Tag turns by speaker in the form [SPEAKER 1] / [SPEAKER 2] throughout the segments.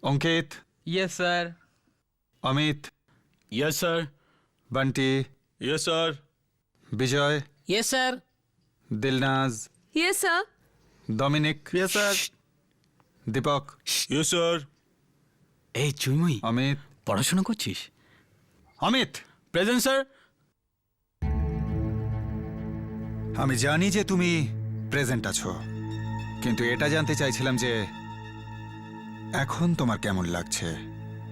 [SPEAKER 1] অঙ্কিত,
[SPEAKER 2] yes sir.
[SPEAKER 1] Amit,
[SPEAKER 3] yes sir.
[SPEAKER 1] Bunty,
[SPEAKER 3] yes sir.
[SPEAKER 1] Bijoy,
[SPEAKER 2] yes sir.
[SPEAKER 1] Dilnaz,
[SPEAKER 4] yes sir.
[SPEAKER 1] Dominic,
[SPEAKER 3] yes sir.
[SPEAKER 1] Deepak,
[SPEAKER 3] yes sir.
[SPEAKER 5] এই চুইমুই,
[SPEAKER 1] অমিত।
[SPEAKER 5] পড়াশোনা করছিস?
[SPEAKER 1] Amit,
[SPEAKER 3] present sir.
[SPEAKER 1] আমি জানি যে তুমি প্রেজেন্ট আছো, কিন্তু এটা জানতে চাইছিলাম যে এখন তোমার কেমন লাগছে।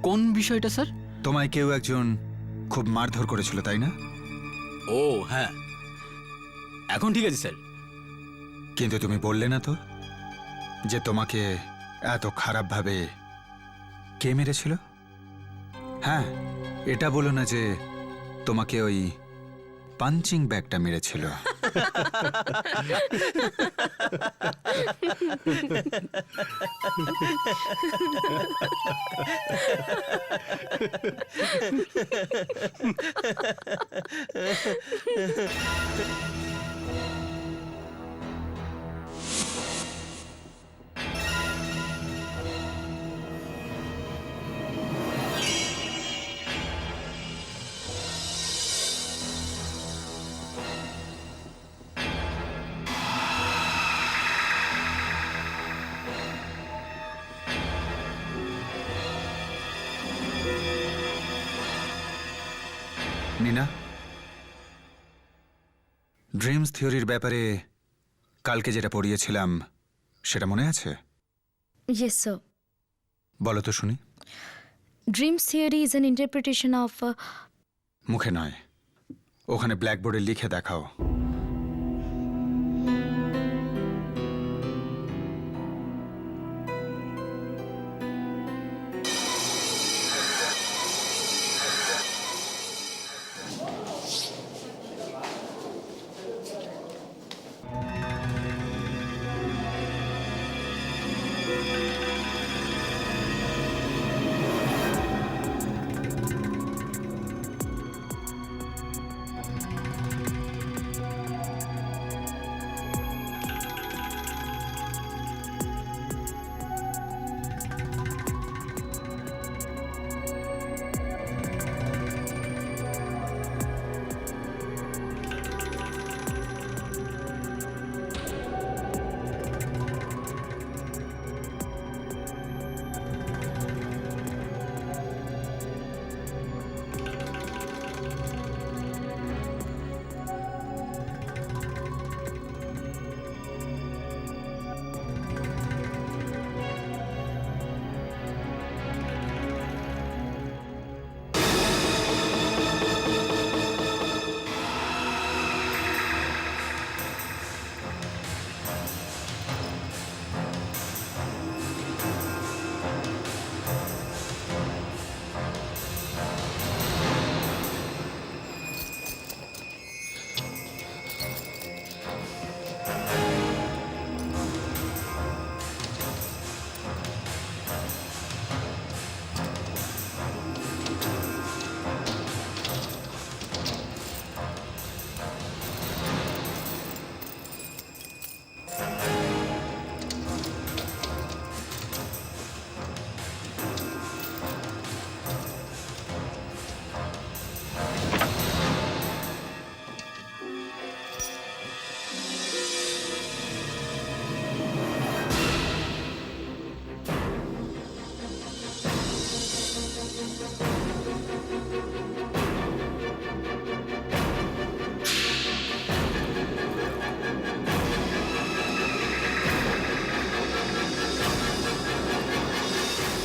[SPEAKER 5] কোন বিষয়টা স্যার?
[SPEAKER 1] তোমায় কেউ একজন খুব মারধর করেছিল, তাই না?
[SPEAKER 5] ও হ্যাঁ, এখন ঠিক আছে স্যার।
[SPEAKER 1] কিন্তু তুমি বললে না তো যে তোমাকে এত খারাপভাবে কে মেরেছিল। হ্যাঁ, এটা বলো না যে তোমাকে ওই পাঞ্চিং ব্যাগটা মেরেছিল। নীনা, ড্রিমস থিওরির ব্যাপারে কালকে যেটা পড়িয়েছিলাম সেটা মনে আছে?
[SPEAKER 4] Yes, sir.
[SPEAKER 1] বলো তো শুনি।
[SPEAKER 4] Dreams theory is an interpretation of
[SPEAKER 1] মুখে নয়, ওখানে ব্ল্যাকবোর্ডে লিখে দেখাও।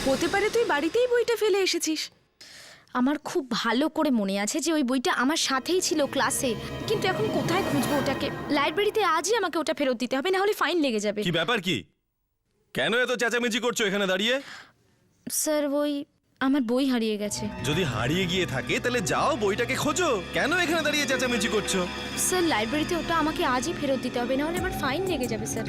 [SPEAKER 4] হতে পারে তুই বাড়িতেই বইটা ফেলে এসেছিস। আমার খুব ভালো করে মনে আছে যে ওই বইটা আমার সাথেই ছিল ক্লাসে, কিন্তু এখন কোথায় খুঁজবো ওটাকে? লাইব্রেরিতে আজই আমাকে ওটা ফেরত দিতে হবে, না হলে ফাইন লেগে যাবে।
[SPEAKER 3] কি ব্যাপার কি? কেন এত চেঁচামেচি করছো এখানে দাঁড়িয়ে?
[SPEAKER 4] স্যার, আমার বই হারিয়ে গেছে।
[SPEAKER 3] যদি হারিয়ে গিয়ে থাকে তাহলে যাও বইটাকে খোঁজো, কেন এখানে দাঁড়িয়ে চেঁচামেচি করছো?
[SPEAKER 4] স্যার, লাইব্রেরিতে ওটা আমাকে আজই ফেরত দিতে হবে, না হলে আমার ফাইন লেগে যাবে স্যার।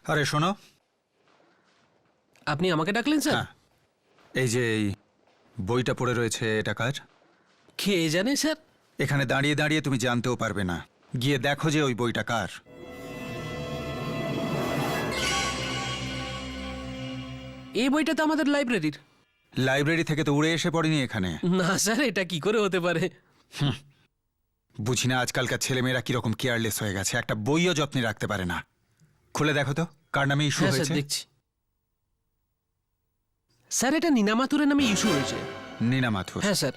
[SPEAKER 1] আরে শোনো।
[SPEAKER 2] আপনি আমাকে ডাকলেন স্যার?
[SPEAKER 1] হ্যাঁ, এই যে এই বইটা পড়ে রয়েছে, এটা কার?
[SPEAKER 2] কে জানে স্যার?
[SPEAKER 1] এখানে দাঁড়িয়ে দাঁড়িয়ে তুমি জানতেও পারবে না, গিয়ে দেখো যে ওই বইটা কার।
[SPEAKER 2] এই বইটা তো আমাদের লাইব্রেরির।
[SPEAKER 1] লাইব্রেরি থেকে তো উড়ে এসে পড়েনি এখানে।
[SPEAKER 2] না স্যার, এটা কি করে হতে পারে?
[SPEAKER 1] বুঝি না আজকালকার ছেলেমেয়েরা কিরকম কেয়ারলেস হয়ে গেছে, একটা বইও যত্নে রাখতে পারে না। খুলে দেখো তো কার নামে ইস্যু
[SPEAKER 2] হ্যাঁ
[SPEAKER 1] হয়েছে।
[SPEAKER 2] স্যার, দেখছি। স্যার, এটা নীনা মাথুরের নামে ইস্যু হয়েছে।
[SPEAKER 1] নীনা মাথুর?
[SPEAKER 2] হ্যাঁ স্যার।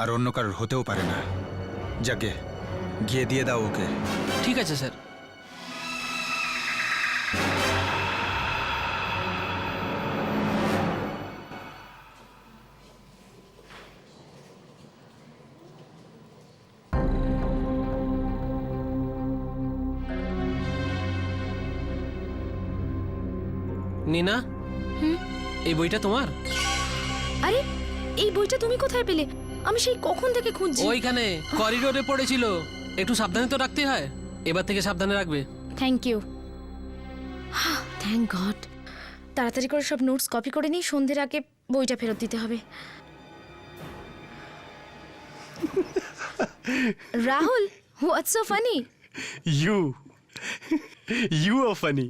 [SPEAKER 1] আর অন্য কারোর হতেও পারে না। যাকে গিয়ে দিয়ে দাও ওকে।
[SPEAKER 2] ঠিক আছে স্যার। নীনা, এই বইটা তোমার?
[SPEAKER 4] আরে এই বইটা তুমি কোথায় পেলে? আমি সেই কখন থেকে খুঁজছি।
[SPEAKER 2] ওইখানে করিডোরে পড়েছিল। একটু সাবধানে তো রাখতে হয়, এবার থেকে সাবধানে রাখবে।
[SPEAKER 4] Thank you. Thank God. তাড়াতাড়ি করে সব নোটস কপি করে নিই, সন্ধ্যের আগে বইটা ফেরত দিতে হবে। Rahul, what's so funny?
[SPEAKER 6] You are funny.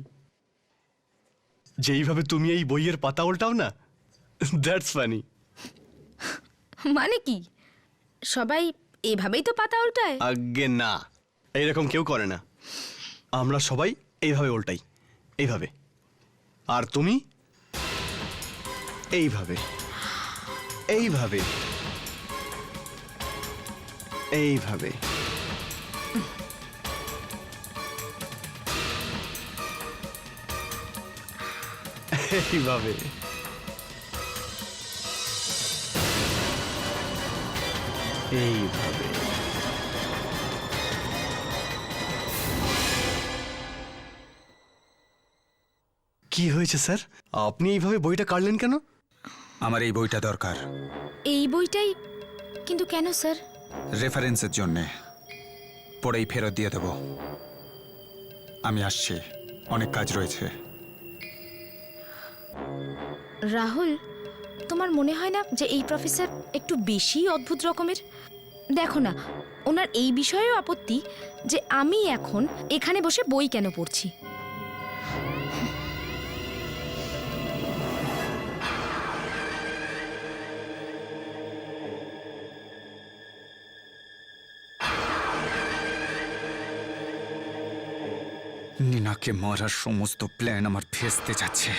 [SPEAKER 6] যেইভাবে তুমি এই বইয়ের পাতা উল্টাও না, দ্যাটস ফানি।
[SPEAKER 4] মানে কি? সবাই এভাবেই তো পাতা উল্টায়।
[SPEAKER 6] আজ্ঞে না, এইরকম কেউ করে না। আমরা সবাই এইভাবে উল্টাই, এইভাবে। আর তুমি এইভাবে, এইভাবে, এইভাবে। এইভাবে। এইভাবে। কি হয়েছে স্যার? আপনি এইভাবে বইটা কাটলেন কেন?
[SPEAKER 1] আমার এই বইটা দরকার।
[SPEAKER 4] এই বইটাই? কিন্তু কেন স্যার?
[SPEAKER 1] রেফারেন্সের জন্যে। পড়েই ফেরত দিয়ে দেব। আমি আসছি, অনেক কাজ রয়েছে।
[SPEAKER 4] রাহুল, তোমার মনে হয় না যে এই প্রফেসর একটু বেশি অদ্ভুত রকমের? দেখো না, ওনার এই বিষয়েও আপত্তি যে আমি এখন এখানে বসে বই কেন পড়ছি।
[SPEAKER 1] নীনাকে মারার সমস্ত প্ল্যান আমার ভেস্তে যাচ্ছে।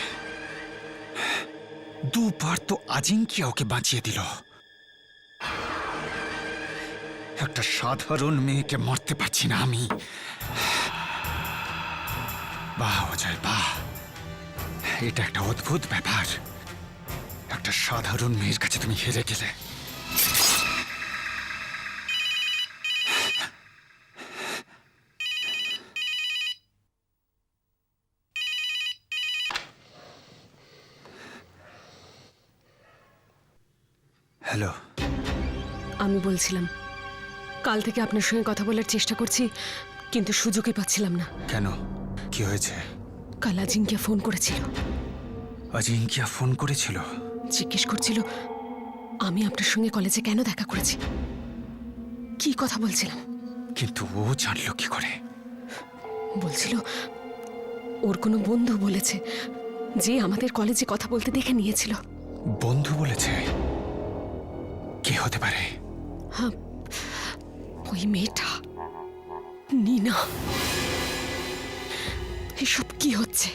[SPEAKER 1] দুবার তো আজিঙ্কিয়া ওকে বাঁচিয়ে দিল। একটা সাধারণ মেয়েকে মারতে পারছি না আমি। বাহ অজয় বাহ, এটা একটা অদ্ভুত ব্যাপার। একটা সাধারণ মেয়ের কাছে তুমি হেরে গেলে। হ্যালো।
[SPEAKER 7] আমি বলছিলাম, কাল থেকে আপনার সঙ্গে কথা বলার চেষ্টা করছি, কিন্তু সুযোগই পাচ্ছিলাম না।
[SPEAKER 1] কেন, কি হয়েছে?
[SPEAKER 7] কাল আজিঙ্কিয়া ফোন করেছিল।
[SPEAKER 1] আজিঙ্কিয়া ফোন করেছিল?
[SPEAKER 7] জিজ্ঞেস করছিল আমি আপনার সঙ্গে কলেজে কেন দেখা করেছি, কি কথা বলছিলাম।
[SPEAKER 1] কিন্তু ও জানলো কি করে?
[SPEAKER 7] বলছিল ওর কোনো বন্ধু বলেছে যে আমাদের কলেজে কথা বলতে দেখে নিয়েছিল।
[SPEAKER 1] বন্ধু বলেছে? কে হতে পারে?
[SPEAKER 7] হ্যাঁ, ওই মেয়েটা নীনা। এসব কি হচ্ছে?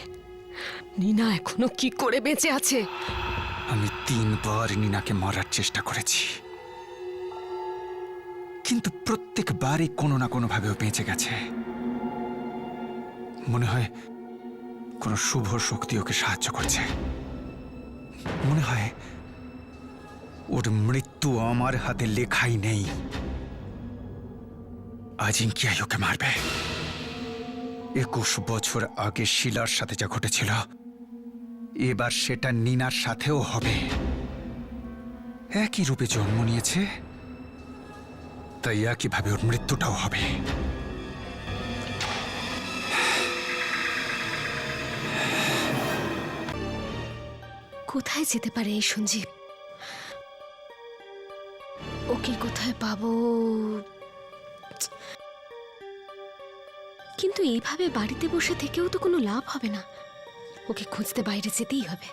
[SPEAKER 7] নীনা এখনো কি করে বেঁচে আছে?
[SPEAKER 1] আমি 3 বার নীনাকে মারার চেষ্টা করেছি, কিন্তু প্রত্যেকবারই কোনো না কোনো ভাবে ও বেঁচে গেছে। মনে হয় কোনো শুভ শক্তি ওকে সাহায্য করছে। মনে হয় ওর মৃত্যু আমার হাতে লেখাই নেই। আজিঙ্কিয়াই ওকে মারবে। 21 বছর আগে শিলার সাথে যা ঘটেছিল, এবার সেটা নীনার সাথেও হবে। একই রূপে জন্ম নিয়েছে, তাই একইভাবে ওর মৃত্যুটাও হবে।
[SPEAKER 7] কোথায় যেতে পারে এই সঞ্জীব? ওকে কোথায় পাবো? কিন্তু এইভাবে বাড়িতে বসে থেকেও তো কোনো লাভ হবে না, ওকে খুঁজতে বাইরে যেতেই হবে।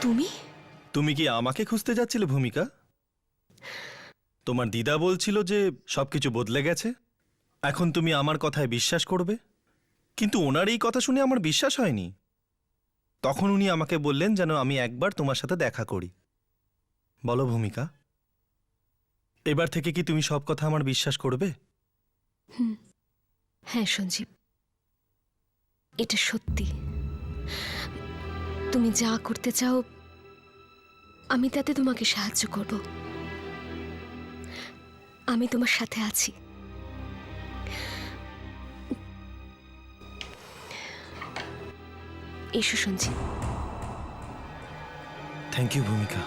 [SPEAKER 7] তুমি?
[SPEAKER 3] তুমি কি আমাকে খুঁজতে যাচ্ছিলে ভূমিকা? তোমার দিদা বলছিল যে সবকিছু বদলে গেছে, এখন তুমি আমার কথায় বিশ্বাস করবে। কিন্তু ওনার এই কথা শুনে আমার বিশ্বাস হয়নি। তখন উনি আমাকে বললেন যেন আমি একবার তোমার সাথে দেখা করি। বলো ভূমিকা, এবার থেকে কি তুমি সব কথা আমার বিশ্বাস করবে?
[SPEAKER 7] হ্যাঁ সঞ্জীব, এটা সত্যি। তুমি যা করতে চাও আমি তাতে তোমাকে সাহায্য করব। আমি তোমার সাথে আছি। এসো সঞ্জীব।
[SPEAKER 3] থ্যাংক ইউ ভূমিকা।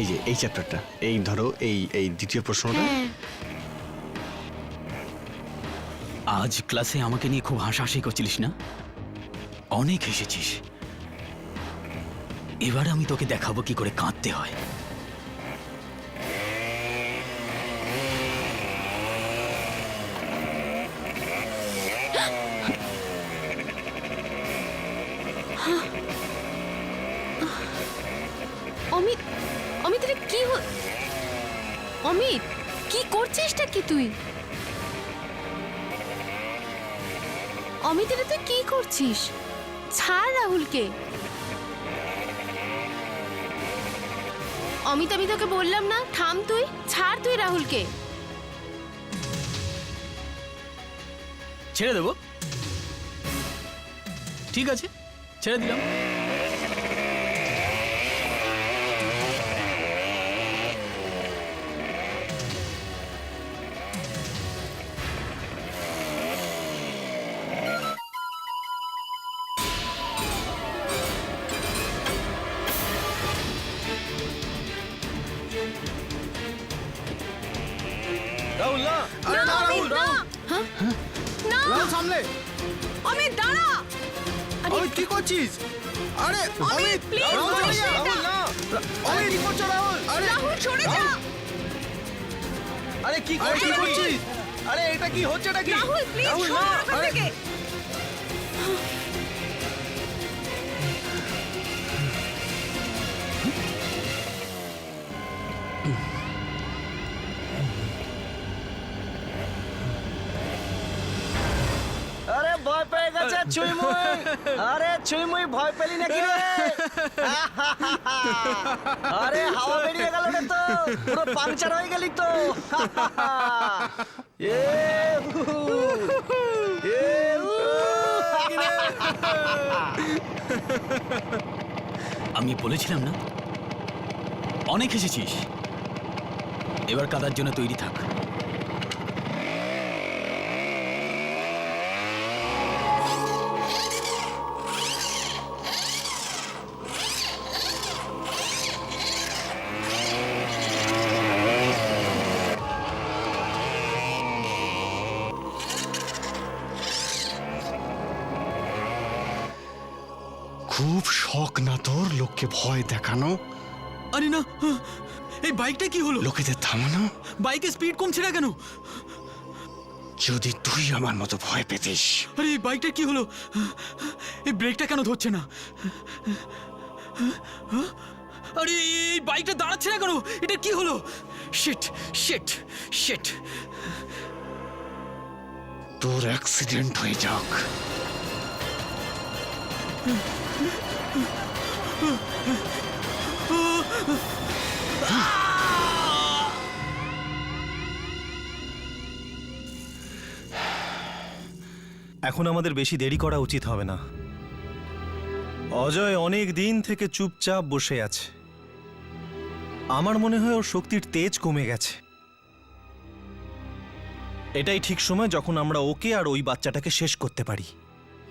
[SPEAKER 6] এই যে এই চ্যাপ্টারটা, এই ধরো এই এই দ্বিতীয় প্রশ্নটা।
[SPEAKER 5] আজ ক্লাসে আমাকে নিয়ে খুব হাসাহাসি করছিলিস না? অনেক হেসেছিস। এবার আমি তোকে দেখাবো কি করে কাঁদতে হয়।
[SPEAKER 4] অমিত, অমিত রে কি অমিত কি করছিসটা কি তুই? অমিত রে তুই কি করছিস? ছাড় রাহুলকে। অমিত, আমি তোকে বললাম না থাম, তুই ছাড়, তুই রাহুলকে।
[SPEAKER 5] ছেড়ে দেবো? ঠিক আছে, ছেড়ে দিলাম।
[SPEAKER 3] রাহুল না,
[SPEAKER 4] না, অমিত, না। না,
[SPEAKER 1] সামলে।
[SPEAKER 4] অমিত দাঁড়া।
[SPEAKER 1] অমিত কি করছিস? আরে
[SPEAKER 4] অমিত প্লিজ,
[SPEAKER 3] রাহুল না, অমিত কি করছো রাহুল?
[SPEAKER 4] রাহুল সরে যা।
[SPEAKER 3] আরে কি করছিস? আরে এটা কি হচ্ছে নাকি?
[SPEAKER 4] রাহুল প্লিজ
[SPEAKER 3] রাহুল,
[SPEAKER 4] সর
[SPEAKER 3] না,
[SPEAKER 4] ওখান
[SPEAKER 3] আরে-
[SPEAKER 4] থেকে।
[SPEAKER 8] আরে ভয় পেয়ে গেছে চুইমুই। আরে চুইমুই ভয় পেলি নাকি রে? আরে হাওয়া বেরিয়ে গেল রে, তো পুরো পাংচার হয়ে গেলি তো। এ হু, এ হু।
[SPEAKER 5] আমি বলেছিলাম না, অনেক হেসেছিস। এবার কাদার জন্য তৈরি থাক।
[SPEAKER 6] খুব শখ না তোর লোককে ভয় দেখানো?
[SPEAKER 5] আরে না, এই বাইকটা কি হলো?
[SPEAKER 6] লোকেদের থামানো?
[SPEAKER 5] বাইকের স্পিড কমছে না কেন?
[SPEAKER 6] যদি তুই আমার মতো ভয় পেতিস।
[SPEAKER 5] আরে এই বাইকটা কি হলো? এই ব্রেকটা কেন ধরছে না? আরে এই বাইকটা দাঁড়াচ্ছে না কেন? এটা কি হলো? Shit shit shit.
[SPEAKER 6] তোর অ্যাক্সিডেন্ট হয়ে যাক।
[SPEAKER 3] এখন আমাদের বেশি দেরি করা উচিত হবে না। অজয় অনেক দিন থেকে চুপচাপ বসে আছে। আমার মনে হয় ওর শক্তির তেজ কমে গেছে। এটাই ঠিক সময় যখন আমরা ওকে আর ওই বাচ্চাটাকে শেষ করতে পারি।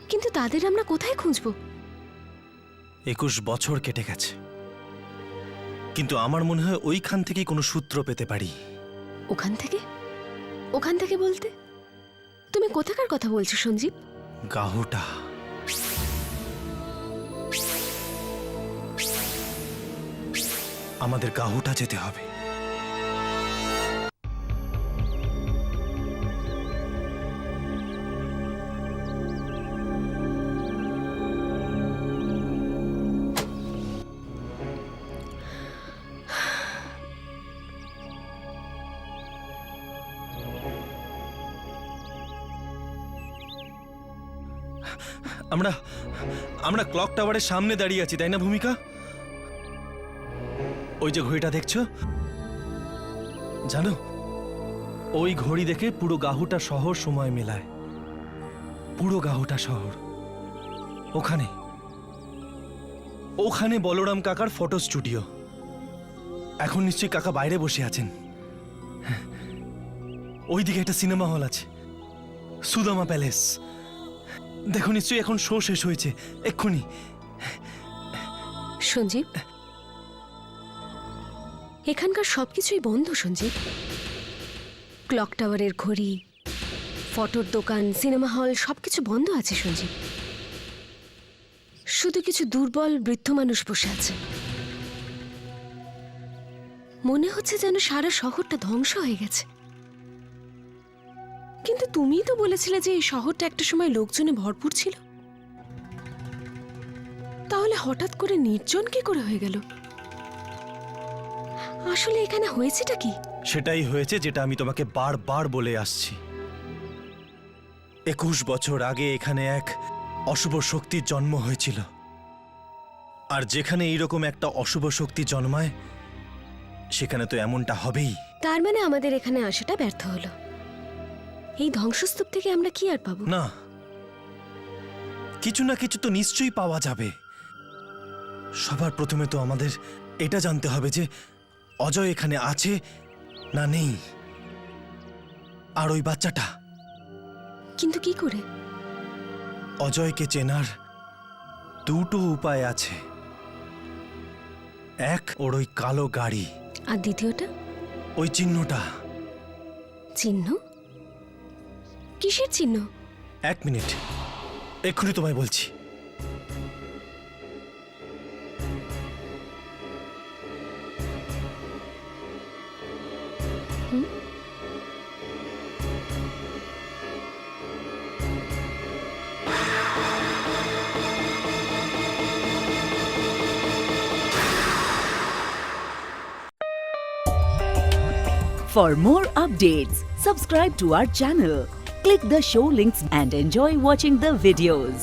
[SPEAKER 7] কিন্তু তাদের আমরা কোথায় খুঁজবো?
[SPEAKER 3] 21 বছর কেটে গেছে, কিন্তু আমার মনে হয় ওইখান থেকেই কোনো সূত্র পেতে পারি।
[SPEAKER 7] ওখান থেকে? ওখান থেকে বলতে তুমি কোথাকার কথা বলছো সঞ্জীব?
[SPEAKER 3] গাহুটা। আমাদের গাহুটা যেতে হবে। আমরা আমরা ক্লক টাওয়ারের সামনে দাঁড়িয়ে আছি, তাই না ভূমিকা? ওই যে ঘড়িটা দেখছো, জানো ওই ঘড়ি দেখে পুরো গাহুটা শহর সময় মেলায়। পুরো গাহুটা শহর। ওখানে ওখানে বলরাম কাকার ফটো স্টুডিও। এখন নিশ্চয়ই কাকা বাইরে বসে আছেন। ওইদিকে একটা সিনেমা হল আছে, সুদামা প্যালেস। দেখো নিশ্চয়ই এখন শো শেষ হয়েছে এক্ষুনি।
[SPEAKER 7] সঞ্জীব, এখানকার সবকিছুই বন্ধ সঞ্জীব। ক্লক টাওয়ারের ঘড়ি, ফটোর দোকান, সিনেমা হল সবকিছু বন্ধ আছে সঞ্জীব। শুধু কিছু দুর্বল বৃদ্ধ মানুষ বসে আছে। মনে হচ্ছে যেন সারা শহরটা ধ্বংস হয়ে গেছে। কিন্তু তুমিই তো বলেছিলে যে এই শহরটা একটা সময় লোকজনে ভরপুর ছিল। তাহলে হঠাৎ করে নির্জন কি করে হয়ে গেল? আসলে এখানে হয়েছেটা কি?
[SPEAKER 3] সেটাই হয়েছে যেটা আমি তোমাকে বারবার বলে আসছি। 21 বছর আগে এখানে এক অশুভ শক্তির জন্ম হয়েছিল। আর যেখানে এইরকম একটা অশুভ শক্তি জন্মায় সেখানে তো এমনটা হবেই।
[SPEAKER 7] তার মানে আমাদের এখানে আসাটা ব্যর্থ হলো। এই ধ্বংসস্তূপ থেকে আমরা কি আর পাবো?
[SPEAKER 3] না, কিছু না কিছু তো নিশ্চয়ই পাওয়া যাবে। সবার প্রথমে তো আমাদের এটা জানতে হবে যে অজয় এখানে আছে না নেই, আর ওই বাচ্চাটা।
[SPEAKER 7] কিন্তু কি করে?
[SPEAKER 3] অজয়কে চেনার দুটো উপায় আছে। এক, ওর ওই কালো গাড়ি,
[SPEAKER 7] আর দ্বিতীয়টা?
[SPEAKER 3] ওই চিহ্নটা।
[SPEAKER 7] চিহ্ন? কিসের চিহ্ন?
[SPEAKER 3] 1 মিনিট, এক্ষুনি তোমায় বলছি।
[SPEAKER 9] For more updates, subscribe to our channel, click the show links and enjoy watching the videos.